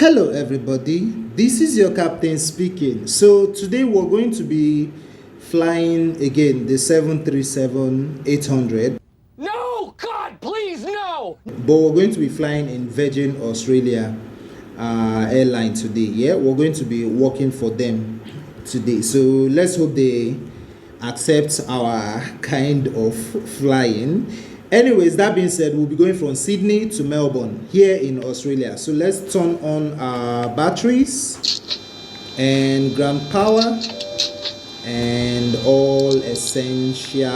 Hello everybody, this is your captain speaking. So today we're going to be flying again the 737-800. No, God, please, no! But we're going to be flying in Virgin Australia airline today. Yeah, we're going to be working for them today. So let's hope they accept our kind of flying. Anyways, that being said, we'll be going from Sydney to Melbourne here in Australia. So let's turn on our batteries and ground power and all essential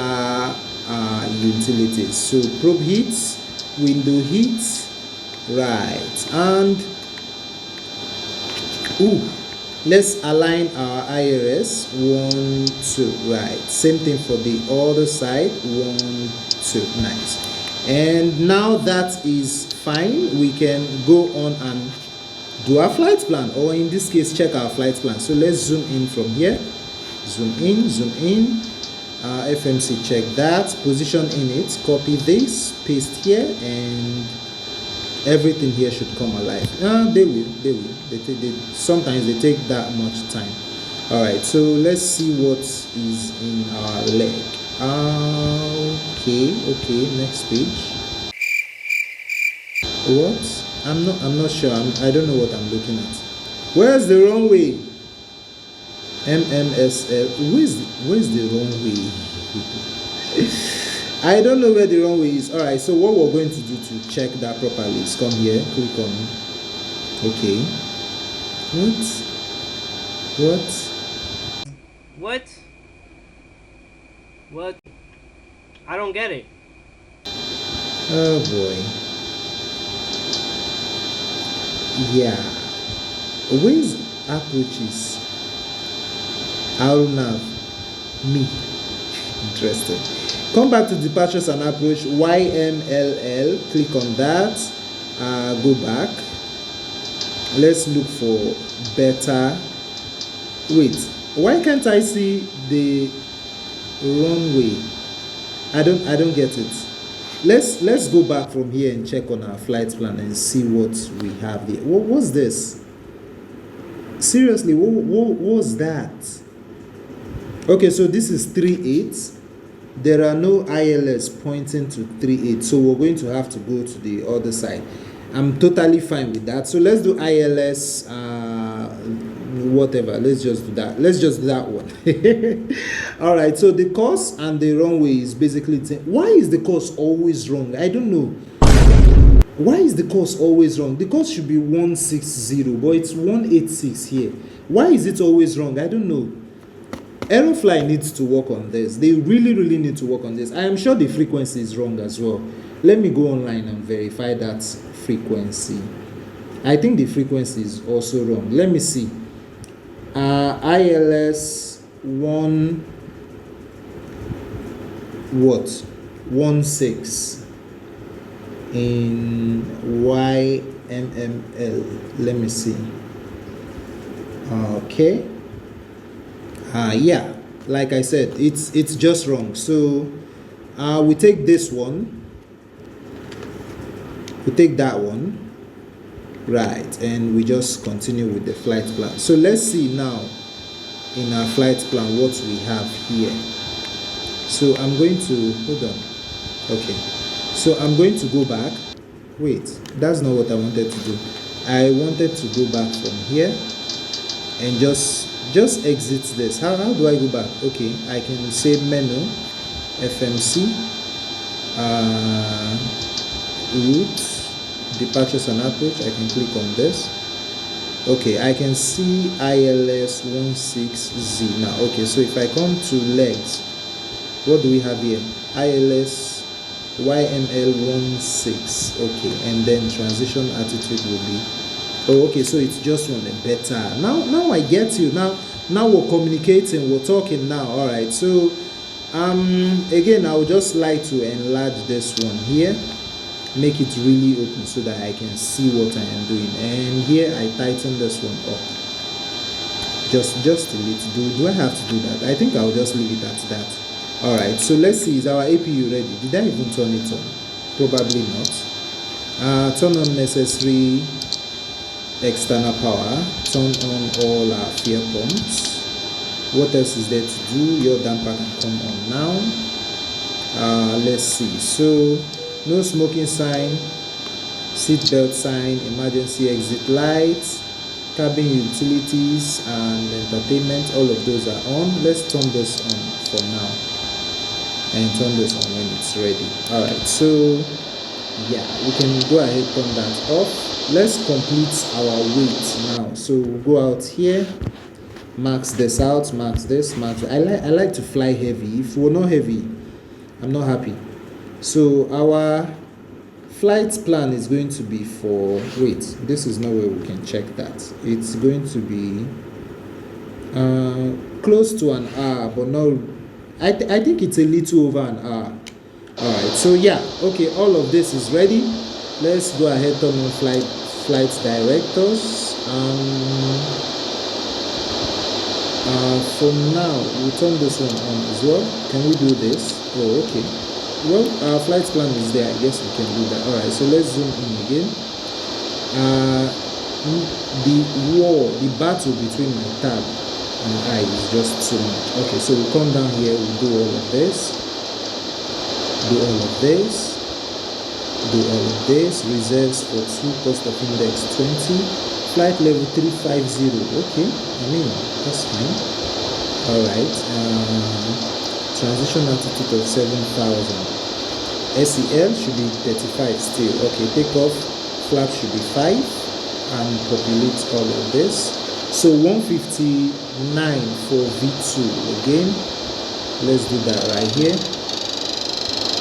utilities. So probe heats, window heats, right, and let's align our IRS 1 2, right, same thing for the other side, 1 2, nice. And now that is fine, we can go on and do our flight plan, or in this case check our flight plan. So let's zoom in from here, zoom in, FMC, check that, position in it, copy this, paste here, and everything here should come alive. They will sometimes they take that much time. All right, so let's see what is in our leg. Okay, next page. What? I'm not sure. I don't know what I'm looking at. Where's the runway? MMSL. Where's the runway? I don't know where the runway is. All right, so what we're going to do to check that properly is come here, click on. Okay. What? I don't get it. Oh boy. Yeah. Where's approaches? I don't know. Me. Interesting. Come back to departures and approach, YMLL, click on that, go back. Let's look for better. Wait, why can't I see the runway? I don't get it. Let's go back from here and check on our flight plan and see what we have here. What's this? Seriously, what was that? Okay, so this is 3.8. There are no ILS pointing to 3.8, so we're going to have to go to the other side. I'm totally fine with that. So let's do ILS, whatever. Let's just do that. Let's just do that one. All right. So the course and the runway is basically. Why is the course always wrong? I don't know. Why is the course always wrong? The course should be 160, but it's 186 here. Why is it always wrong? I don't know. Aerofly needs to work on this. They really need to work on this. I am sure the frequency is wrong as well. Let me go online and verify that frequency. I think the frequency is also wrong. Let me see. ILS 16 in YMML. Let me see. Okay. Yeah, like I said, it's just wrong. So we take this one, we take that one, right, and we just continue with the flight plan. So let's see now in our flight plan what we have here. So I'm going to hold on. Okay, so I'm going to go back. Wait, that's not what I wanted to do. I wanted to go back from here and just exit this. How do I go back? Okay, I can say menu, FMC, route, departures and approach. I can click on this. Okay, I can see ILS 16Z now. Okay, so if I come to legs, what do we have here? ILS YML 16. Okay, and then transition attitude will be. Oh, okay, so it's just one better. Now I get you. Now we're communicating, we're talking now. All right, so again, I would just like to enlarge this one here, make it really open so that I can see what I am doing. And here I tighten this one up just a little. Do I have to do that? I think I'll just leave it at that. All right, so let's see, is our APU ready? Did I even turn it on? Probably not. Turn on necessary external power, turn on all our fuel pumps. What else is there to do? Your damper can come on now. Let's see. So no smoking sign, seat belt sign, emergency exit lights, cabin utilities and entertainment, all of those are on. Let's turn this on for now and turn this on when it's ready. All right, so yeah, we can go ahead, turn that off. Let's complete our weight now. So we'll go out here, max this out, max this, max. I like to fly heavy. If we're not heavy, I'm not happy. So our flight plan is going to be for, wait, this is not where we can check that. It's going to be close to an hour, but no, I think it's a little over an hour. All right, so yeah, okay, all of this is ready. Let's go ahead, turn on flight directors. For now, we'll turn this one on as well. Can we do this? Oh, okay. Well, our flight plan is there. I guess we can do that. All right, so let's zoom in again. The battle between my tab and I is just too much. Okay, so we'll come down here. We'll do all of this. Do all of this. Do all of this. Reserves for 2, cost of index 20. Flight level 350. Okay, I mean, that's fine. All right. Transition altitude of 7,000. SEL should be 35 still. Okay, takeoff flap should be 5 and populate all of this. So 159 for V2 again. Let's do that right here.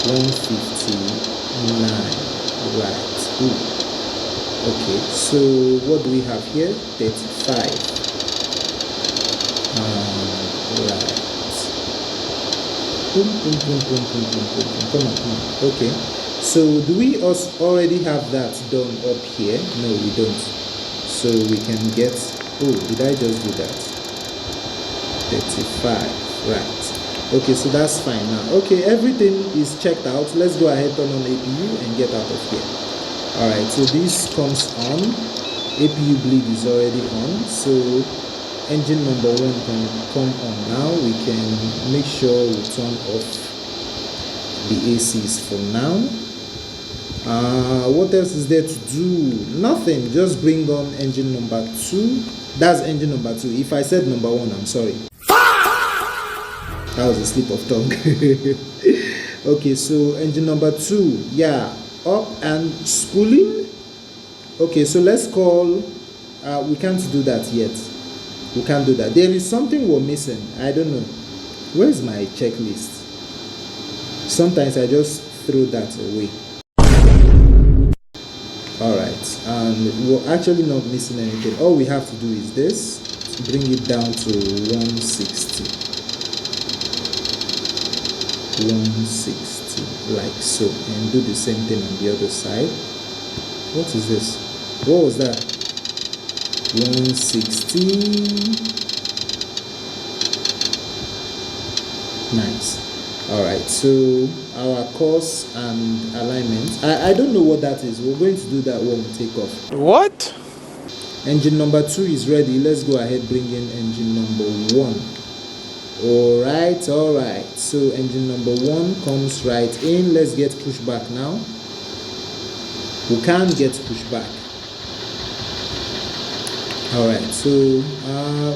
159, right. Ooh. Okay, so what do we have here? 35. Right. Boom, boom, boom, boom, boom, boom, boom, boom. Come on. Okay, so do we also already have that done up here? No, we don't. So we can get, oh, did I just do that? 35, right. Okay, so that's fine now. Okay, everything is checked out. Let's go ahead, turn on APU and get out of here. Alright, so this comes on. APU bleed is already on. So engine number 1 can come on now. We can make sure we turn off the ACs for now. What else is there to do? Nothing. Just bring on engine number 2. That's engine number 2. If I said number 1, I'm sorry. That was a slip of tongue. Okay, so engine number 2, yeah, up and spooling. Okay, so let's call, we can't do that yet. We can't do that. There is something we're missing. I don't know. Where's my checklist? Sometimes I just throw that away. Alright, and we're actually not missing anything. All we have to do is this, bring it down to 160. 160, like so, and do the same thing on the other side. What is this? What was that? 160. Nice. All right, so our course and alignment, I don't know what that is. We're going to do that when we take off. What? Engine number 2 is ready. Let's go ahead, bring in engine number 1. Alright, so engine number 1 comes right in. Let's get pushed back now. We can't get pushed back. Alright, so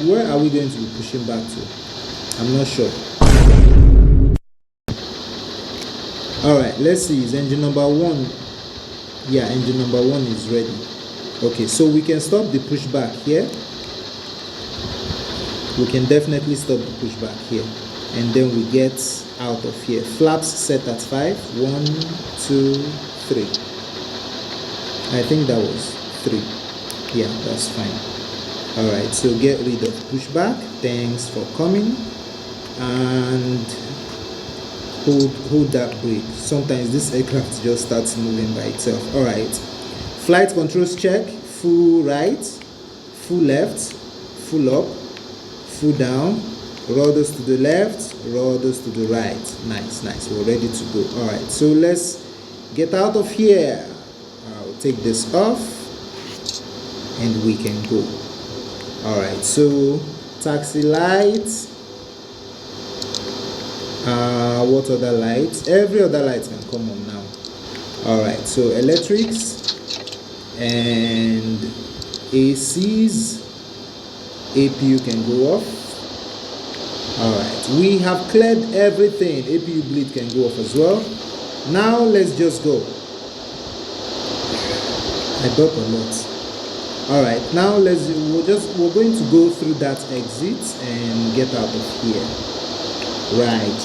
where are we going to be pushing back to? I'm not sure. Alright, let's see. Is engine number 1? Yeah, engine number 1 is ready. Okay, so we can stop the pushback here. We can definitely stop the pushback here, and then we get out of here. Flaps set at 5. 1, 2, 3. I think that was 3. Yeah, that's fine. Alright, so get rid of pushback. Thanks for coming. And hold that brake. Sometimes this aircraft just starts moving by itself. Alright, flight controls check. Full right, full left, full up, full down, rudders to the left, rudders to the right. Nice, we're ready to go. All right, so let's get out of here. I'll take this off. and we can go. All right, so taxi lights. What other lights? Every other light can come on now. All right, so electrics and ACs, APU can go off. All right, we have cleared everything. APU bleed can go off as well. Now let's just go. I burp a lot. All right, now we're going to go through that exit and get out of here. Right.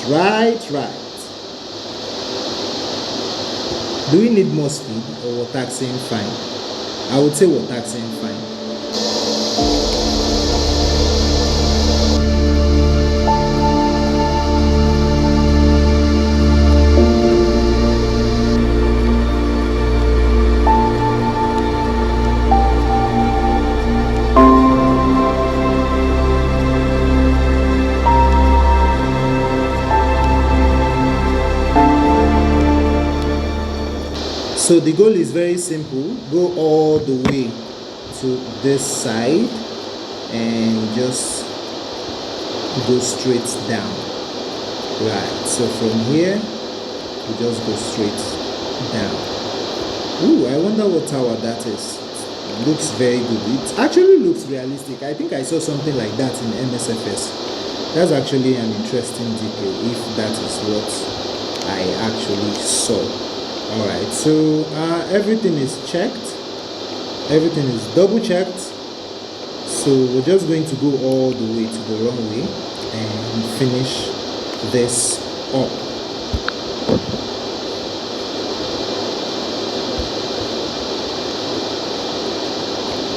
Do we need more speed, or we're taxiing fine? I would say we're taxiing fine. So the goal is very simple. Go all the way to this side and just go straight down. Right, so from here we just go straight down. Ooh, I wonder what tower that is. It looks very good. It actually looks realistic. I think I saw something like that in MSFS. That's actually an interesting detail, if that is what I actually saw. Alright, so everything is checked, everything is double checked, so we're just going to go all the way to the runway and finish this up.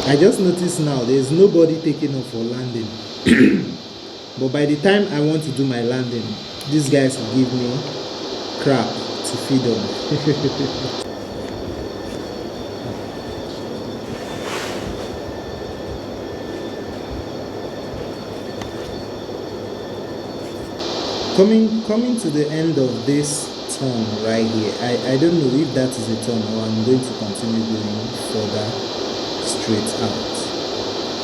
I just noticed now there's nobody taking off for landing. But by the time I want to do my landing, these guys will give me crap to feed on. Coming to the end of this turn right here, I don't know if that is a turn or I'm going to continue going further straight out.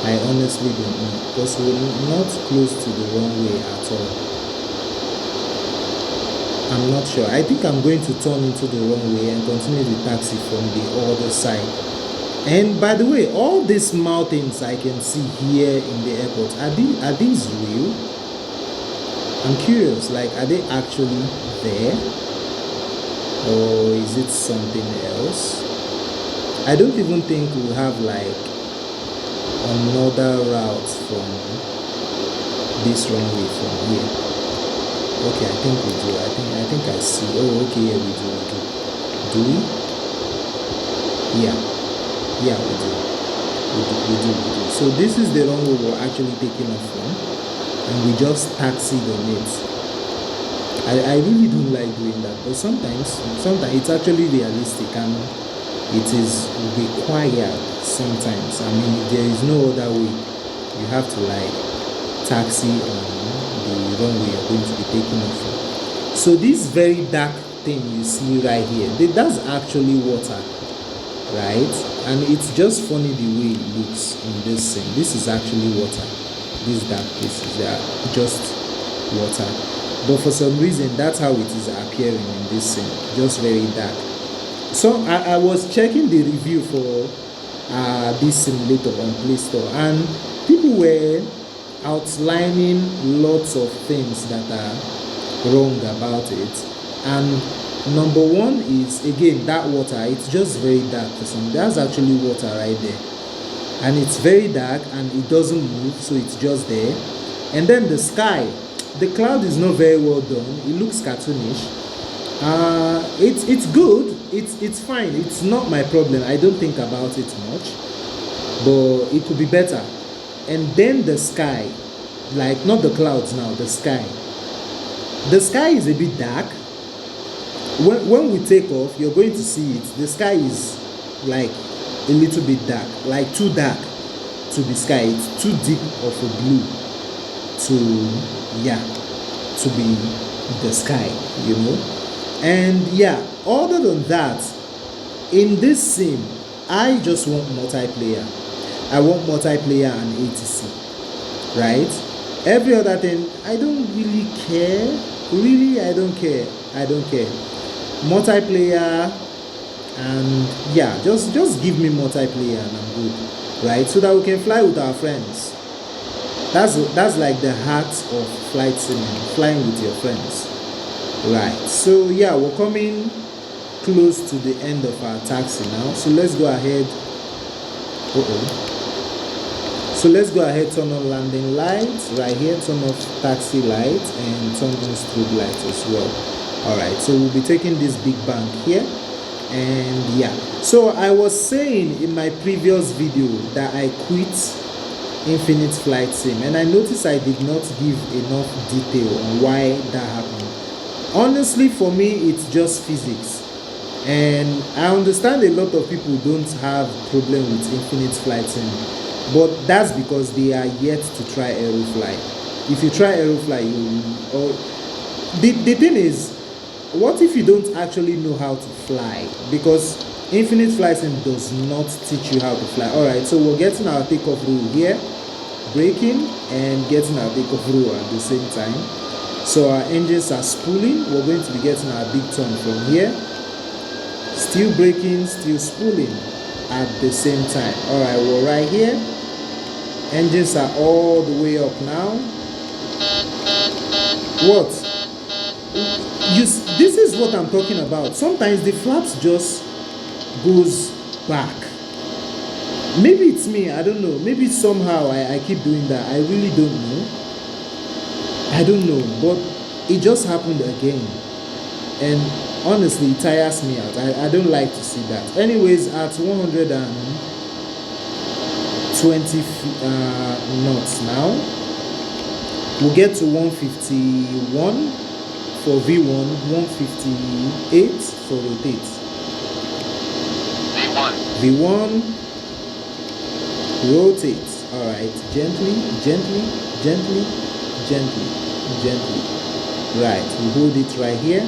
I honestly don't know, because we're not close to the runway at all. I'm not sure. I think I'm going to turn into the runway and continue the taxi from the other side. And by the way, all these mountains I can see here in the airport, are these real? I'm curious, like, are they actually there? Or is it something else? I don't even think we'll have like another route from this runway from here. Okay, I think we do. I think I see. Oh, okay, yeah, we do. Do we? Yeah, we do. We do. So this is the runway we're actually taking off from, and we just taxied on it. I really don't like doing that, but sometimes it's actually realistic and it is required sometimes. I mean, if there is no other way, you have to like taxi on the runway you're going to be taking off from. So this very dark thing you see right here, that's actually water, right? And it's just funny the way it looks in this scene. This is actually water. These dark places, they are just water. But for some reason, that's how it is appearing in this scene, just very dark. So I was checking the review for this simulator on Play Store, and people were outlining lots of things that are wrong about it. And number one is, again, that water. It's just very dark for some. There's actually water right there, and it's very dark and it doesn't move, so it's just there. And then the sky, the cloud is not very well done. It looks cartoonish. It's good. It's fine. It's not my problem. I don't think about it much, but it could be better. And then the sky, like not the clouds now, the sky. The sky is a bit dark. When we take off, you're going to see it. The sky is like a little bit dark, like too dark to be sky. It's too deep of a blue to be the sky, you know. And yeah, other than that, in this sim, I just want multiplayer. I want multiplayer and etc. Right? Every other thing, I don't really care. Really, I don't care. I don't care. Multiplayer, and yeah, just give me multiplayer and I'm good. Right? So that we can fly with our friends. That's like the heart of flight sim, flying with your friends. Right. So yeah, we're coming close to the end of our taxi now. So let's go ahead. So let's go ahead, turn on landing lights right here, turn off taxi lights, and turn on strobe lights as well. Alright, so we'll be taking this big bank here. And yeah, so I was saying in my previous video that I quit Infinite Flight Sim, and I noticed I did not give enough detail on why that happened. Honestly, for me, it's just physics. And I understand a lot of people don't have problem with Infinite Flight Sim, but that's because they are yet to try aerofly. If you try aerofly, the thing is, what if you don't actually know how to fly? Because Infinite Flight Sim does not teach you how to fly. Alright, so we're getting our takeoff rule here, braking and getting our takeoff rule at the same time. So our engines are spooling. We're going to be getting our big turn from here. Still braking, still spooling at the same time. Alright, we're right here. Engines are all the way up now. What? This is what I'm talking about. Sometimes the flaps just goes back. Maybe it's me, I don't know. Maybe somehow I keep doing that. I really don't know. I don't know, but it just happened again. And honestly, it tires me out. I don't like to see that. Anyways, at 120 knots now, we'll get to 151 for V1, 158 for rotate. V1, rotate. Alright, gently, gently, gently, gently, gently. Right, we hold it right here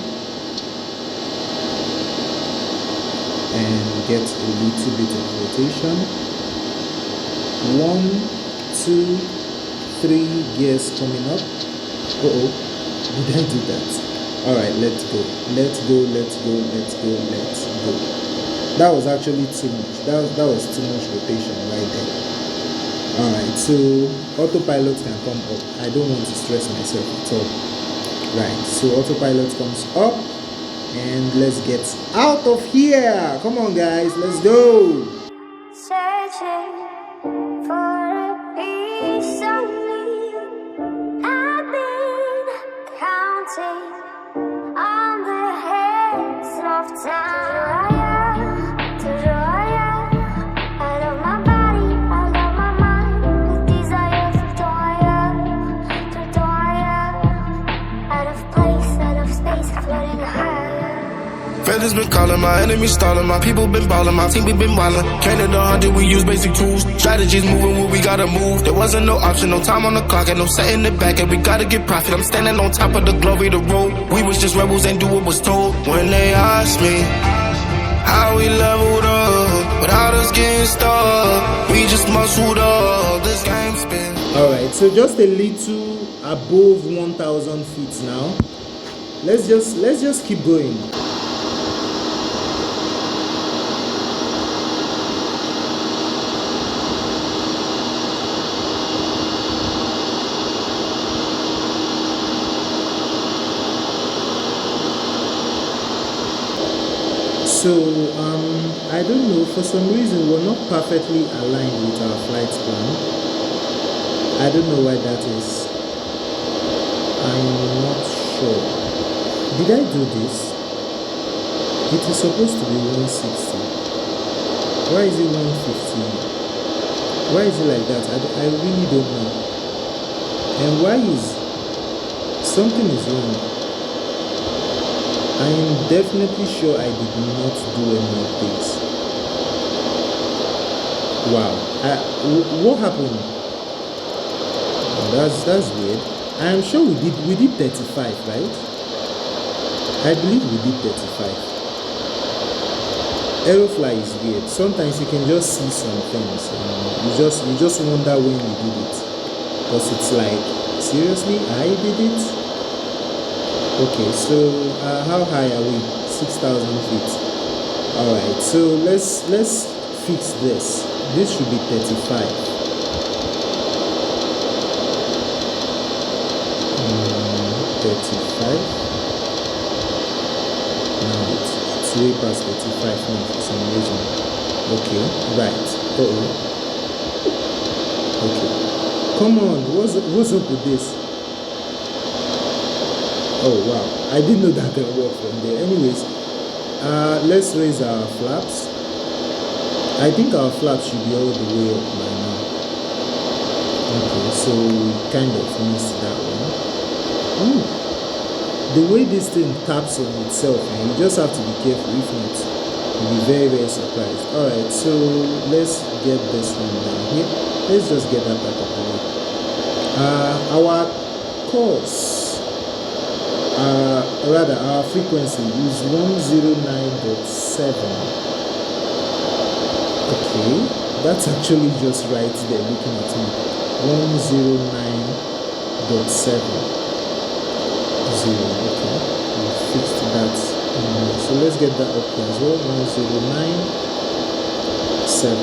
and get a little bit of rotation. 1, 2, 3 gears coming up. Did I do that? Alright, let's go. Let's go, let's go, let's go, let's go. That was actually too much. That was too much rotation right there. Alright, so autopilot can come up. I don't want to stress myself at all. Right, so autopilot comes up. And let's get out of here. Come on, guys, let's go. Searching for a piece of me. I've been counting on the hands of time. To draw ya. I love my body, I love my mind. With desire to draw ya. Out of place, out of space, floating high. Feathers been calling, my enemies stalling, my people been balling, my team we been wildin'. Canada 100, we use basic tools. Strategies moving where we gotta move. There wasn't no option, no time on the clock, and no setting it back, and we gotta get profit. I'm standing on top of the glory, the road. We was just rebels and do what was told. When they asked me how we leveled up, without us getting stuck, we just muscled up. This game spin. Alright, so just a little above 1,000 feet now. Let's just keep going. So I don't know, for some reason we're not perfectly aligned with our flight plan. I don't know why that is. I'm not sure. Did I do this? It is supposed to be 160. Why is it 150? Why is it like that? I really don't know. And why is something is wrong? I am definitely sure I did not do any of this. Wow. What happened? That's weird. I am sure we did 35, right? I believe we did 35. aerofly is weird. Sometimes you can just see some things. You just wonder when you did it, because it's like, seriously, I did it. Okay, so how high are we? 6,000 feet. All right, so let's fix this. This should be 35. 35. Now it's way past 35 now for some reason. Okay, right. Okay. Come on, what's up with this? Oh wow, I didn't know that can work from there. Anyways, let's raise our flaps. I think our flaps should be all the way up by now. Okay, so we kind of missed that one. Ooh, the way this thing taps on itself, and you just have to be careful, if not, you'll be very, very surprised. Alright, so let's get this one down here. Let's just get that part of the way. Our course, rather our frequency is 109.7. okay, that's actually just right there looking at me. 109.7. Okay, we fixed that. So let's get that up here as well. 109.7.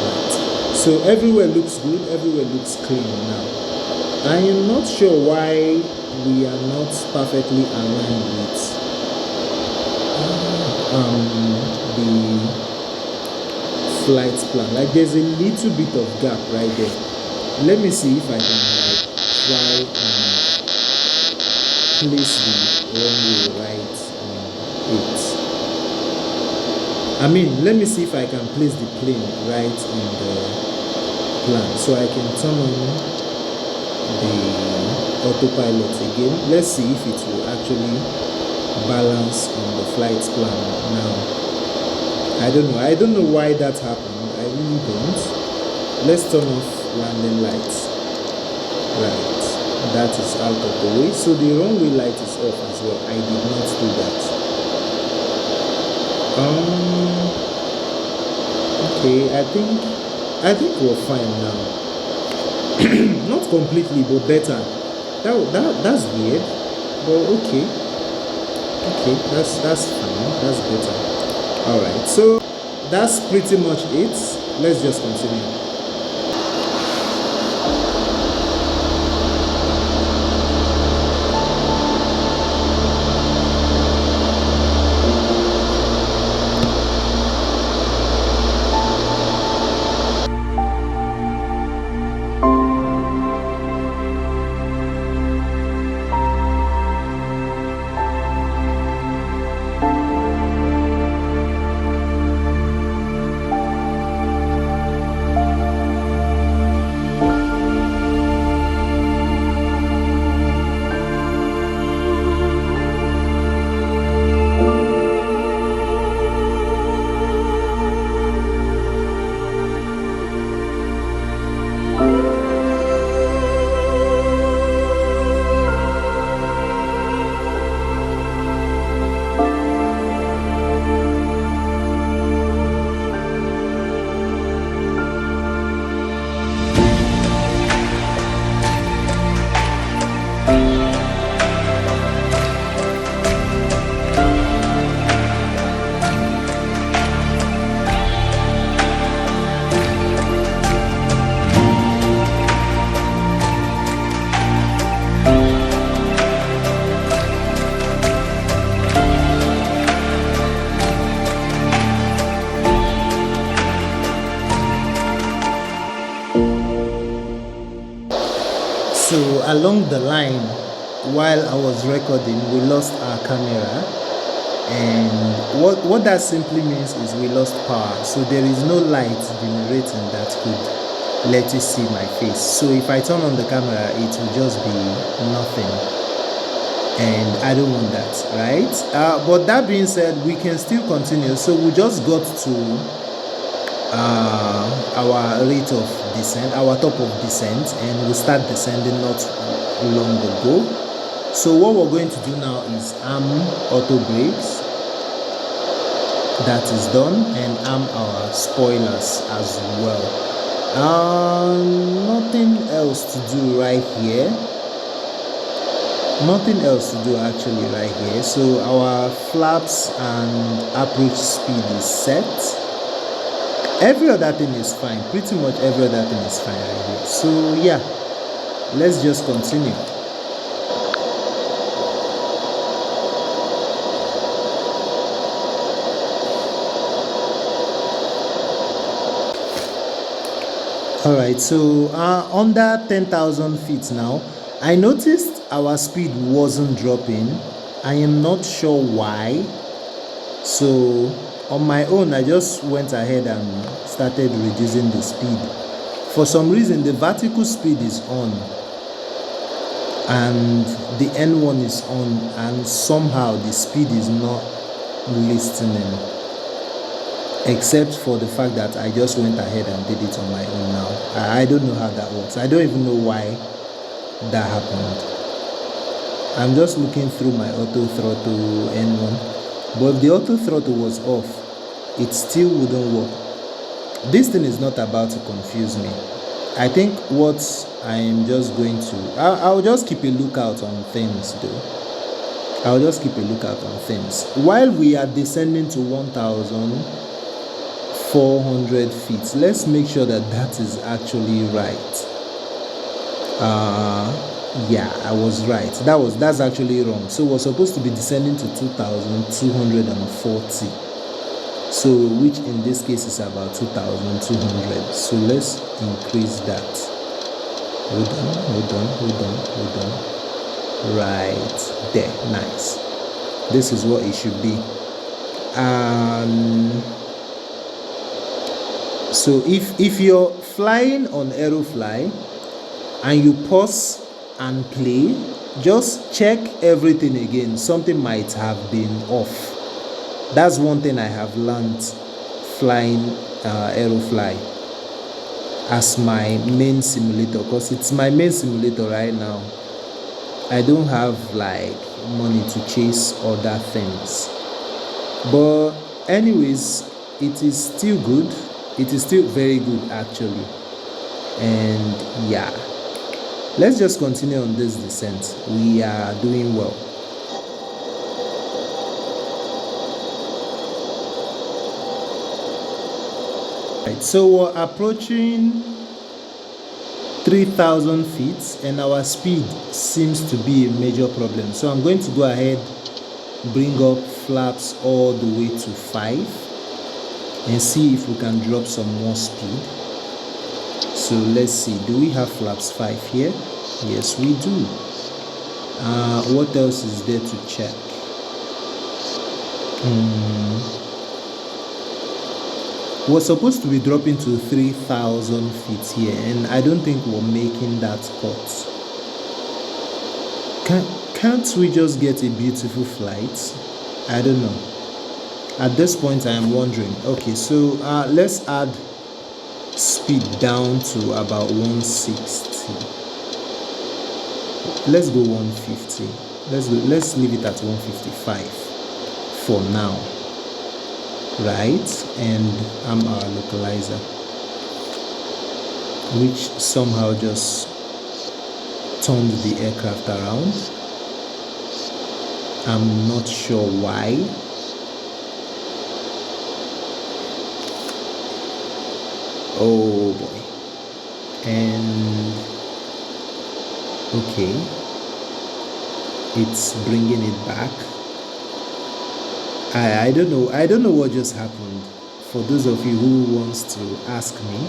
Right, so everywhere looks good, everywhere looks clean now. I am not sure why we are not perfectly aligned with the flight plan. Like there's a little bit of gap right there. Let me see if I can like try and place the runway right on it. I mean, let me see if I can place the plane right on the plan, so I can turn on the autopilot again. Let's see if it will actually balance on the flight plan now. I don't know why that happened. I really don't. Let's turn off landing lights. Right, that is out of the way. So the runway light is off as well. I did not do that. Okay, I think we're fine now. Not completely, but better. That's weird, but okay, that's fine, that's better. All right, so that's pretty much it. Let's just continue. So along the line, while I was recording, we lost our camera, and what that simply means is we lost power. So there is no light generating that could let you see my face. So if I turn on the camera, it will just be nothing, and I don't want that, right? But that being said, we can still continue. So we just got to our rate of descent, our top of descent, and we start descending not long ago. So what we're going to do now is arm auto brakes. That is done, and arm our spoilers as well. Nothing else to do right here. Nothing else to do actually right here. So our flaps and approach speed is set. Every other thing is fine. Pretty much every other thing is fine right here. So yeah, let's just continue. All right, so under 10,000 feet now, I noticed our speed wasn't dropping. I am not sure why. So on my own, I just went ahead and started reducing the speed. For some reason, the vertical speed is on and the N1 is on, and somehow the speed is not listening, except for the fact that I just went ahead and did it on my own now. I don't know how that works. I don't even know why that happened. I'm just looking through my auto throttle N1, but if the auto throttle was off, it still wouldn't work. This thing is not about to confuse me. I think what I am just going to, I'll just keep a lookout on things though. I'll just keep a lookout on things. While we are descending to 1,400 feet, let's make sure that that is actually right. Yeah, I was right. That's actually wrong. So we're supposed to be descending to 2,240. So which in this case is about 2,200. So let's increase that. Hold on. Right there. Nice. This is what it should be. So if you're flying on aerofly and you pause and play, just check everything again. Something might have been off. That's one thing I have learned flying aerofly as my main simulator, because it's my main simulator right now. I don't have like money to chase other things, but anyways, it is still good. It is still very good actually. And yeah, let's just continue on this descent. We are doing well. Right, so we're approaching 3,000 feet and our speed seems to be a major problem. So I'm going to go ahead, bring up flaps all the way to 5 and see if we can drop some more speed. So let's see, do we have flaps 5 here? Yes, we do. What else is there to check? We're supposed to be dropping to 3,000 feet here, and I don't think we're making that cut. Can't we just get a beautiful flight? I don't know. At this point, I am wondering. Okay, so let's add speed down to about 160. Let's go 150. Let's leave it at 155 for now. Right, and I'm our localizer, which somehow just turned the aircraft around. I'm not sure why. Oh boy. And okay, it's bringing it back. I don't know what just happened. For those of you who wants to ask me,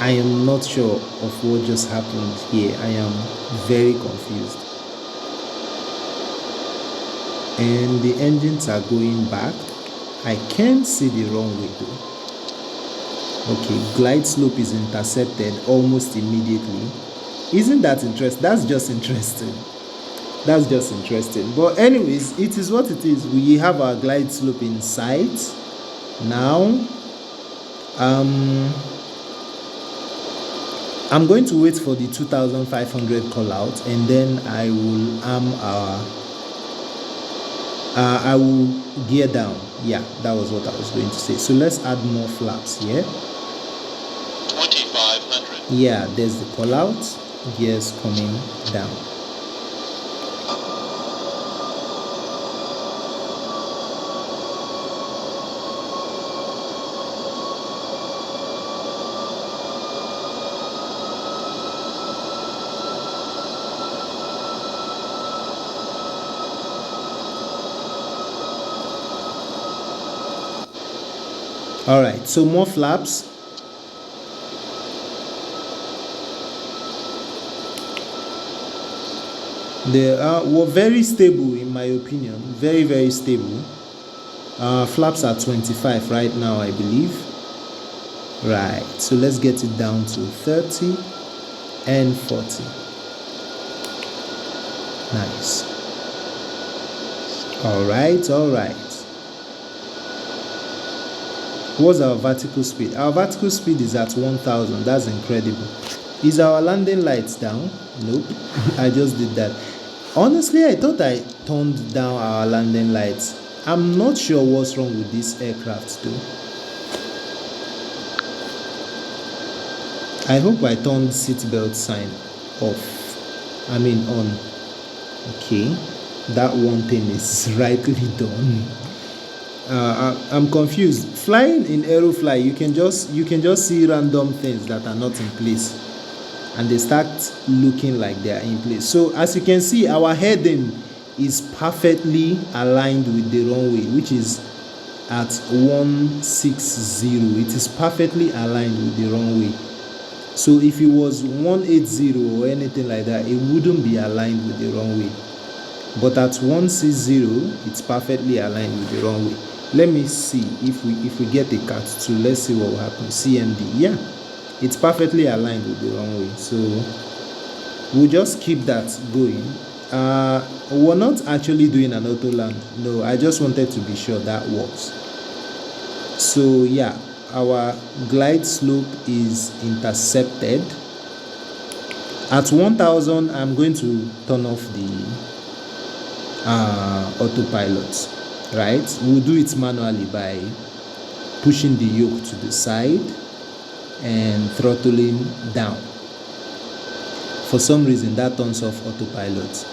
I am not sure of what just happened here. I am very confused. And the engines are going back. I can't see the runway though. Okay, glide slope is intercepted almost immediately. Isn't that interesting? That's just interesting. That's just interesting. But anyways, it is what it is. We have our glide slope in sight now. I'm going to wait for the 2,500 call out, and then I will arm I will gear down. Yeah, that was what I was going to say. So let's add more flaps here. 2500. Yeah, there's the call out, gears coming down. All right, so more flaps. They were very stable in my opinion, very stable. Flaps are 25 right now, I believe. Right, so let's get it down to 30 and 40. Nice. All right. What's our vertical speed? Our vertical speed is at 1000. That's incredible. Is our landing lights down? Nope. I just did that. Honestly, I thought I turned down our landing lights. I'm not sure what's wrong with this aircraft though. I hope I turned seatbelt sign off. I mean on. Okay. That one thing is rightly done. I'm confused. Flying in aerofly, you can just see random things that are not in place, and they start looking like they are in place. So as you can see, our heading is perfectly aligned with the runway, which is at 160. It is perfectly aligned with the runway. So if it was 180 or anything like that, it wouldn't be aligned with the runway. But at 160, it's perfectly aligned with the runway. Let me see if we get a cat too. Let's see what will happen. CMD, yeah, it's perfectly aligned with the runway. So we'll just keep that going. We're not actually doing an auto land. No, I just wanted to be sure that works. So yeah, our glide slope is intercepted. At 1000, I'm going to turn off the autopilot. Right, we'll do it manually by pushing the yoke to the side and throttling down. For some reason that turns off autopilot.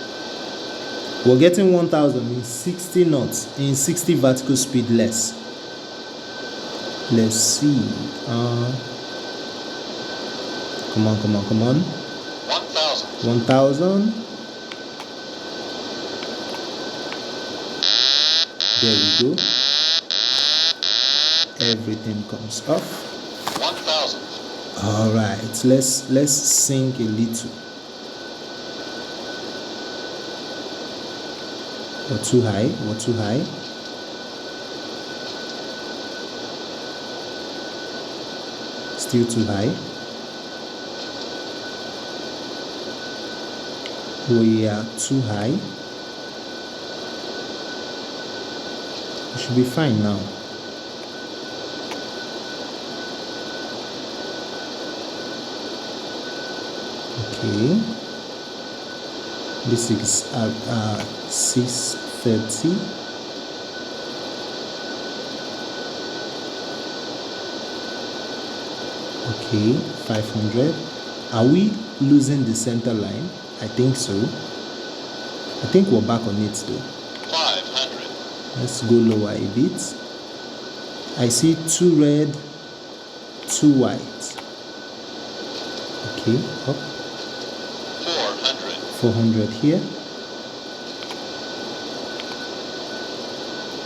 We're getting 1000 in 60 knots, in 60 vertical speed less. Let's see. Come on. 1000. There we go. Everything comes off. 1000. All right, let's sink a little. We're too high. Still too high. We are too high. It should be fine now. Okay. This is 630. Okay, 500. Are we losing the center line? I think so. I think we're back on it though. 500. Let's go lower a bit. I see 2 red, 2 white. Okay, up. 400. 400 here.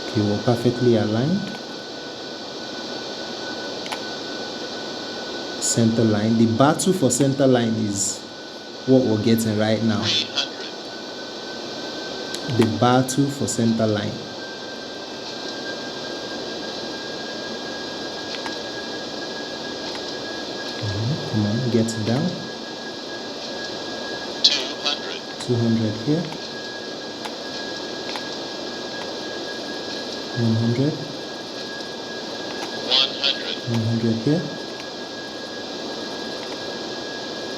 Okay, we're perfectly aligned. Center line. The battle for center line is what we're getting right now. 300. The battle for center line. Come on, get it down. 200. 200 here. 100. 100. 100 here.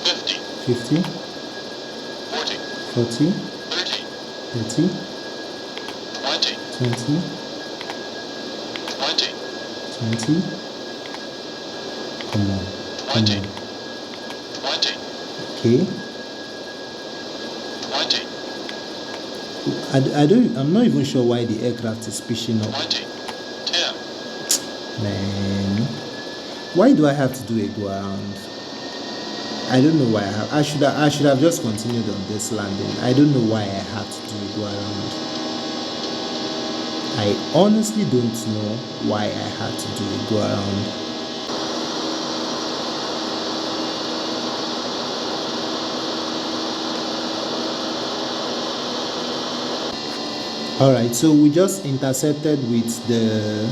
50. 50. 40. 40. 30. 30. 20. 20. 20. 20. Come on. 20. Come on. 20. Okay. 20. I'm not even sure why the aircraft is pitching up. 20. 10. Man. Why do I have to do a go around? I don't know why I should have just continued on this landing. I don't know why I had to do a go around. I honestly don't know why I had to do a go around. Alright, so we just intercepted with the,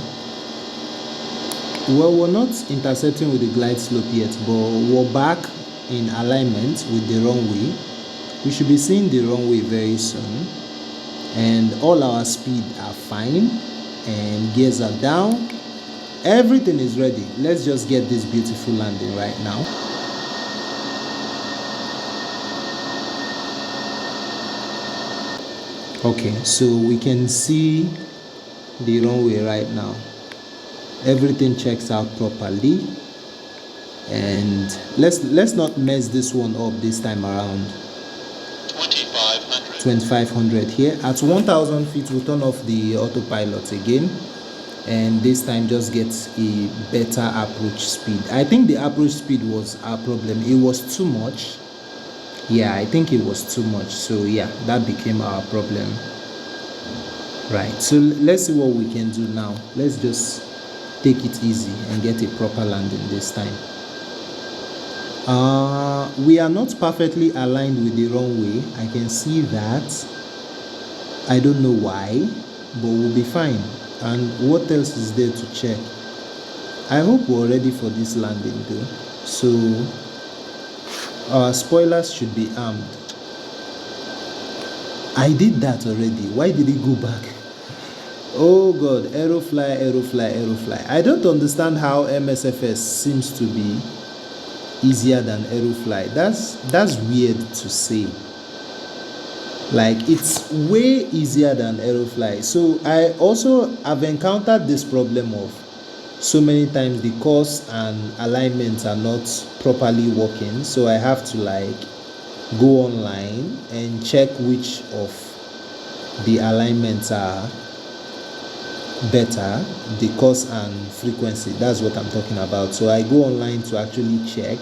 well, we're not intercepting with the glide slope yet, but we're back in alignment with the runway. We should be seeing the runway very soon, and all our speed are fine and gears are down. Everything is ready. Let's just get this beautiful landing right now. Okay, so we can see the runway right now. Everything checks out properly, and let's not mess this one up this time around. 2500 here. At 1000 feet we'll turn off the autopilot again, and this time just get a better approach speed. I think the approach speed was our problem. It was too much. Yeah, I think it was too much, so yeah, that became our problem. Right, so let's see what we can do now. Let's just take it easy and get a proper landing this time. We are not perfectly aligned with the runway. I can see that. I don't know why, but we'll be fine. And what else is there to check? I hope we're ready for this landing though. So our spoilers should be armed. I did that already. Why did it go back? Oh god, aerofly, aerofly, aerofly. I don't understand how MSFS seems to be easier than aerofly. That's weird to say. Like, it's way easier than aerofly. So I also have encountered this problem of so many times the course and alignments are not properly working, so I have to like go online and check which of the alignments are better, the course and frequency. That's what I'm talking about. So I go online to actually check,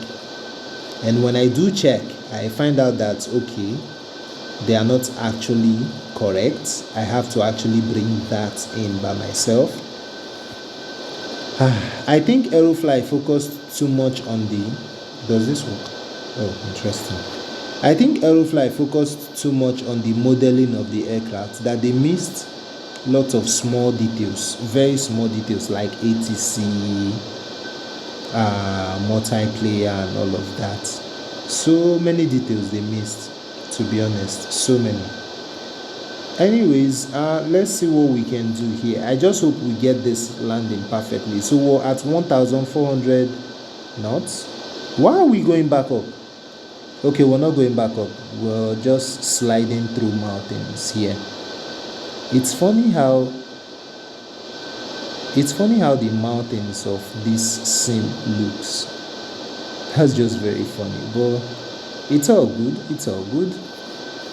and when I do check, I find out that okay, they are not actually correct. I have to actually bring that in by myself. I think aerofly focused too much on the, does this work? Oh, interesting. I think aerofly focused too much on the modeling of the aircraft that they missed lots of small details, very small details like ATC, multiplayer and all of that. So many details they missed, to be honest, so many. Anyways, let's see what we can do here. I just hope we get this landing perfectly. So we're at 1400 knots. Why are we going back up? Okay, we're not going back up. We're just sliding through mountains here. It's funny how the mountains of this sim looks. That's just very funny, but it's all good. It's all good.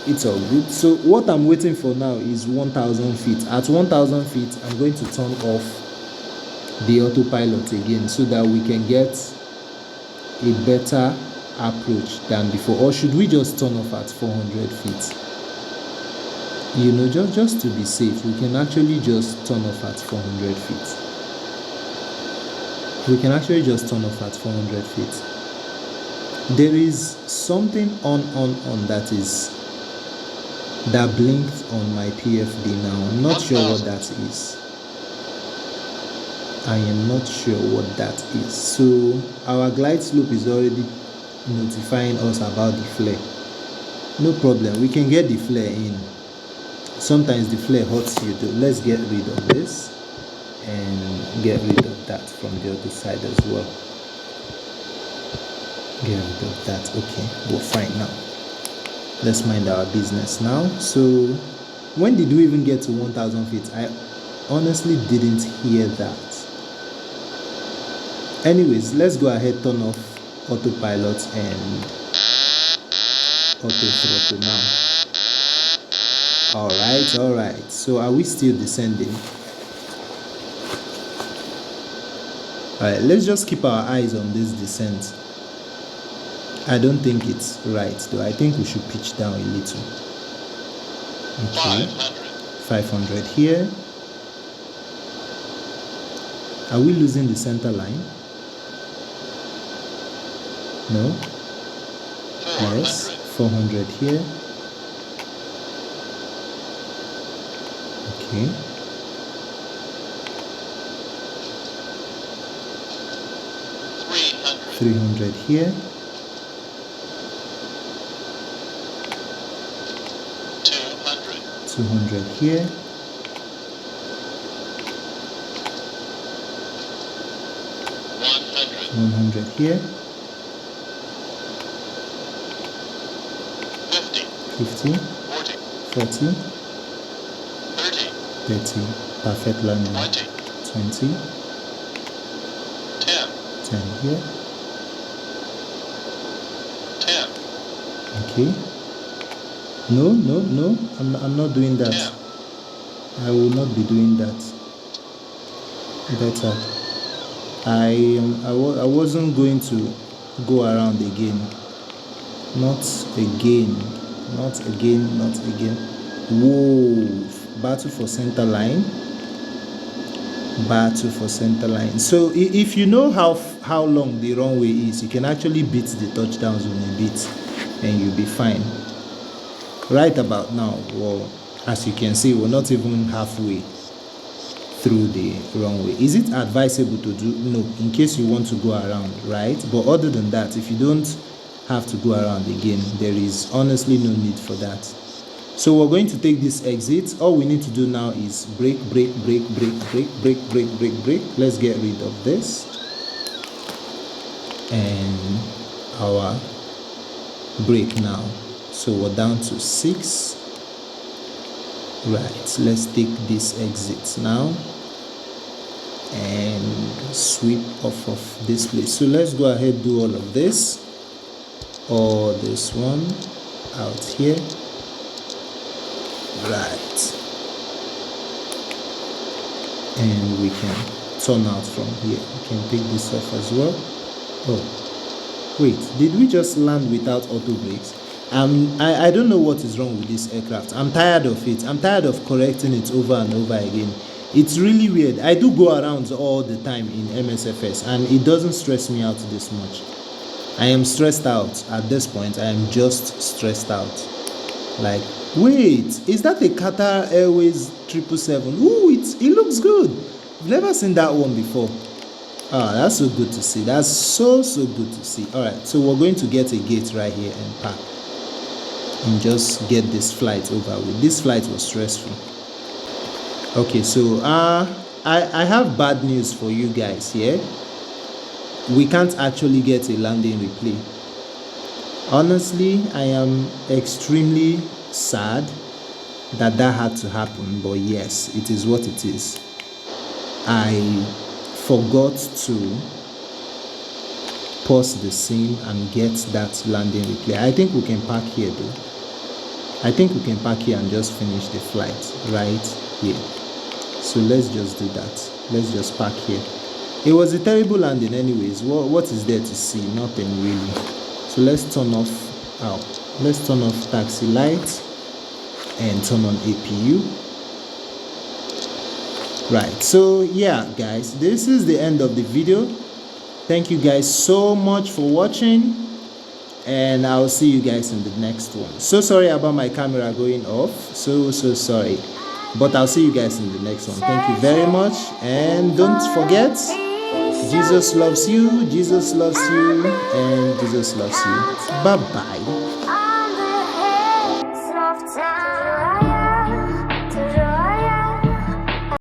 It's all good. So what I'm waiting for now is 1000 feet. At 1000 feet, I'm going to turn off the autopilot again so that we can get a better approach than before. Or should we just turn off at 400 feet? You know, just to be safe, we can actually just turn off at 400 feet. We can actually just turn off at 400 feet. There is something on that blinked on my PFD now. I'm not sure what that is. I am not sure what that is. So our glide slope is already notifying us about the flare. No problem, we can get the flare in. Sometimes the flare hurts you though. Let's get rid of this and get rid of that from the other side as well. Get rid of that. Okay, we're fine now. Let's mind our business now. So When did we even get to 1,000 feet? I honestly didn't hear that. Anyways, let's go ahead, turn off autopilot and auto throttle now. All right. So are we still descending? All right, let's just keep our eyes on this descent. I don't think it's right though. I think we should pitch down a little. Okay, 500 here. Are we losing the center line? No. Yes, 400 here. Okay. $300 here. 200 here. 100 here. 50. 40. 30. Perfect landing. 20. 10 here. Okay. No. I'm not doing that. I will not be doing that. Better. I wasn't going to go around again. Not again. Whoa. Battle for center line. So if you know how long the runway is, you can actually beat the touchdown zone a bit and you'll be fine. Right about now, well, as you can see, we're not even halfway through the runway. Is it advisable to do? No, in case you want to go around, right? But other than that, if you don't have to go around again, there is honestly no need for that. So we're going to take this exit. All we need to do now is brake. Let's get rid of this and our brake now. So we're down to 6. Right, let's take this exit now and sweep off of this place. So let's go ahead, do all of this, or this one out here. Right, and we can turn out from here. We can take this off as well. Oh wait, did we just land without auto brakes? I don't know what is wrong with this aircraft. I'm tired of it. I'm tired of correcting it over and over again. It's really weird. I do go around all the time in MSFS and it doesn't stress me out this much. I am stressed out at this point. I am just stressed out. Like, wait, is that a Qatar Airways 777? Ooh, it looks good. I've never seen that one before. Ah, that's so good to see. That's so good to see. All right, so we're going to get a gate right here and park and just get this flight over with. This flight was stressful. Okay, so I have bad news for you guys here. We can't actually get a landing replay. Honestly, I am extremely sad that had to happen, but yes, it is what it is. I forgot to pause the scene and get that landing replay. I think we can park here though. I think we can park here and just finish the flight right here. So let's just do that. Let's just park here. It was a terrible landing anyways. What is there to see? Nothing really. So let's turn off let's turn off taxi lights and turn on APU. Right, so yeah guys, this is the end of the video. Thank you guys so much for watching, and I'll see you guys in the next one. So sorry about my camera going off, so sorry, but I'll see you guys in the next one. Thank you very much, and don't forget, Jesus loves you, Jesus loves you, and Jesus loves you. Bye bye.